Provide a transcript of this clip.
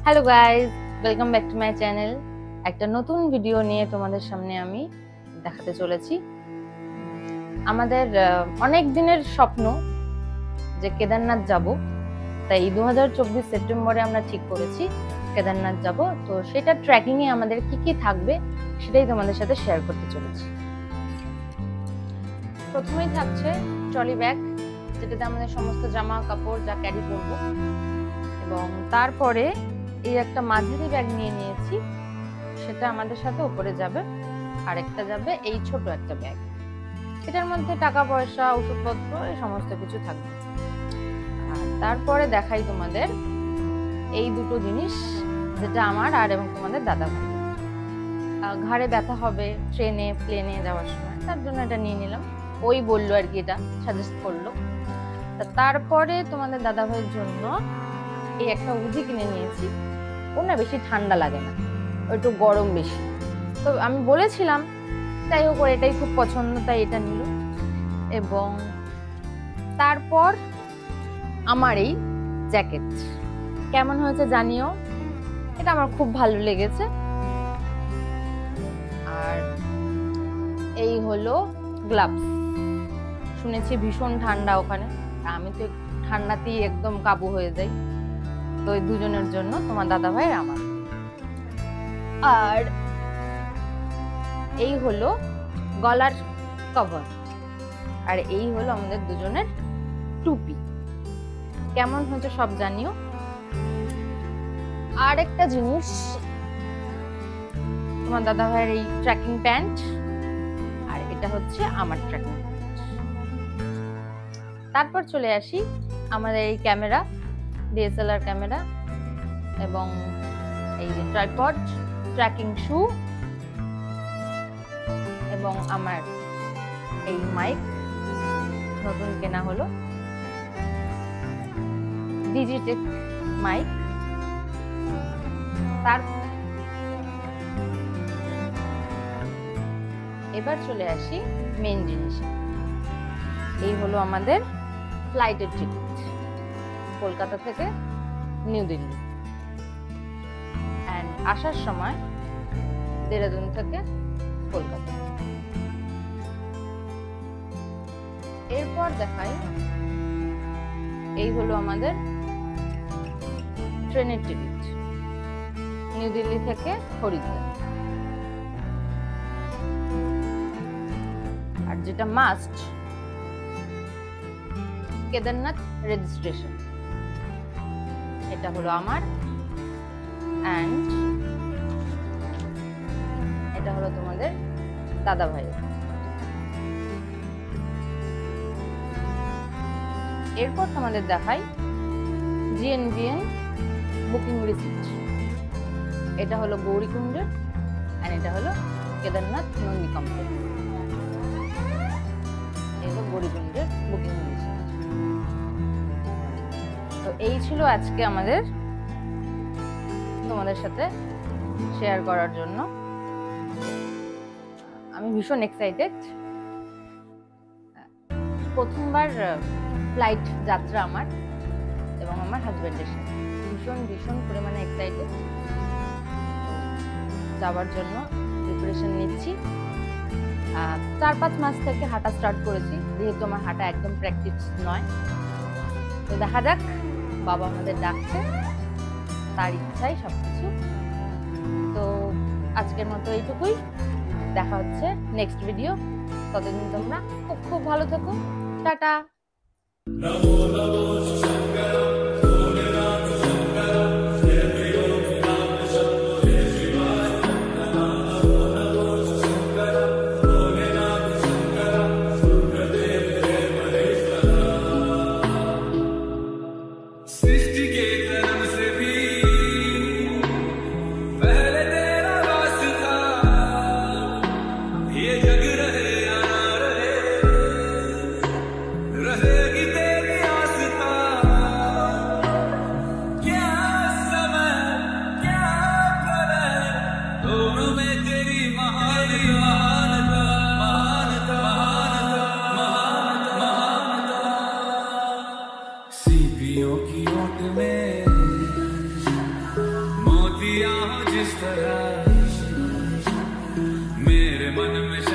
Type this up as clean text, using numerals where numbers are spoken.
Hello guys, welcome back to my channel. একটা নতুন video নিয়ে তোমাদের সামনে আমি দেখাতে চলেছি। আমাদের অনেক দিনের স্বপ্ন যে কেদারনাথ যাব, তাই 2024 সেপ্টেম্বরে আমরা ঠিক করেছি কেদারনাথ যাব। তো সেটা ট্রেকিং এ আমাদের কি কি থাকবে সেটাই তোমাদের সাথে শেয়ার করতে চলেছি। প্রথমেই থাকছে ট্রলি ব্যাগ, যেটাতে আমাদের সমস্ত জামা কাপড় যা ক্যারি করব, এবং তারপরে এই একটা মাঝারি ব্যাগ নিয়ে নিয়েছি, সেটা আমাদের সাথে উপরে যাবে। আর একটা যাবে এই ছোট একটা ব্যাগ, এটার মধ্যে টাকা পয়সা, ওষুধপত্র, এই সমস্ত কিছু থাকবে। আর তারপরে দেখাই তোমাদের এই দুটো জিনিস, যেটা আমার আর এবং তোমাদের দাদা ভাই। ঘাড়ে ব্যথা হবে ট্রেনে প্লেনে যাওয়ার সময়, তার জন্য এটা নিয়ে নিলাম। ওই বললো আর কি, এটা সাজেস্ট করলো। তারপরে তোমাদের দাদা ভাইয়ের জন্য এই একটা উজি কিনে নিয়েছি। ওর না বেশি ঠান্ডা লাগে না, একটু গরম বেশি, তো আমি বলেছিলাম, তাই হোক এটাই খুব পছন্দ, তাই এটা নিল। এবং তারপর আমার এই জ্যাকেট কেমন হয়েছে জানিও, এটা আমার খুব ভালো লেগেছে। আর এই হলো গ্লাভস, শুনেছি ভীষণ ঠান্ডা ওখানে, আমি তো ঠান্ডাতেই একদম কাবু হয়ে যাই। তো এই দুজনের জন্য, তোমার দাদা ভাই আর আমার। আর এই হলো গলার কভার, আর এই হলো আমাদের দুজনের টুপি। কেমন হয়েছে সব জানিও। আর একটা জিনিস, তোমার দাদা ভাইয়ের এই ট্রেকিং প্যান্ট, আর এটা হচ্ছে আমার ট্রেকিং প্যান্ট। তারপর চলে আসি আমাদের এই ক্যামেরা, ডিএসএলআর ক্যামেরা, এবং এই যে ট্রাইপড, ট্র্যাকিং শু, এবং আমার এই মাইক নতুন কেনা হলো, ডিজিটেক মাইক। এবার চলে আসি মেন জিনিসে। এই হলো আমাদের ফ্লাইটের টিকিট, কলকাতা থেকে নিউ দিল্লি, এন্ড আসার সময় দেরাদুন থেকে কলকাতা। এরপর দেখাই, এই হলো আমাদের ট্রেনের টিকিট, নিউ দিল্লি থেকে হরিদ্বার। আর যেটা মাস্ট, কেদারনাথ রেজিস্ট্রেশন, এটা হলো আমার, এন্ড এটা হলো তোমাদের দাদা ভাই। এরপর তোমাদের দেখাই জিএনভিএন বুকিং রিসিপ্ট, এটা হলো গৌরীকুণ্ডের, এন্ড এটা হলো কেদারনাথ নন্দী কমপ্লেক্স। এই হলো গৌরীকুণ্ডের বুকিং রিসিপ্ট। তো এই ছিল আজকে আমাদের তোমাদের সাথে শেয়ার করার জন্য। আমি ভীষণ এক্সাইটেড, প্রথমবার ফ্লাইট যাত্রা আমার এবং আমার হাজবেন্ডের সাথে। ভীষণ ভীষণ পরিমাণে এক্সাইটেড, যাওয়ার জন্য প্রিপারেশন নিচ্ছি। 4-5 মাস থেকে হাঁটা স্টার্ট করেছি, যেহেতু আমার হাঁটা একদম প্র্যাকটিস নয়। তো দেখা যাক, বাবা আমাদের ডাকছে, তার ইচ্ছাই সবকিছু। তো আজকের মতো এইটুকুই, দেখা হচ্ছে নেক্সট ভিডিও। ততদিন তোমরা খুব খুব ভালো থেকো, টাটা। किया हो जिस तरह मेरे मन में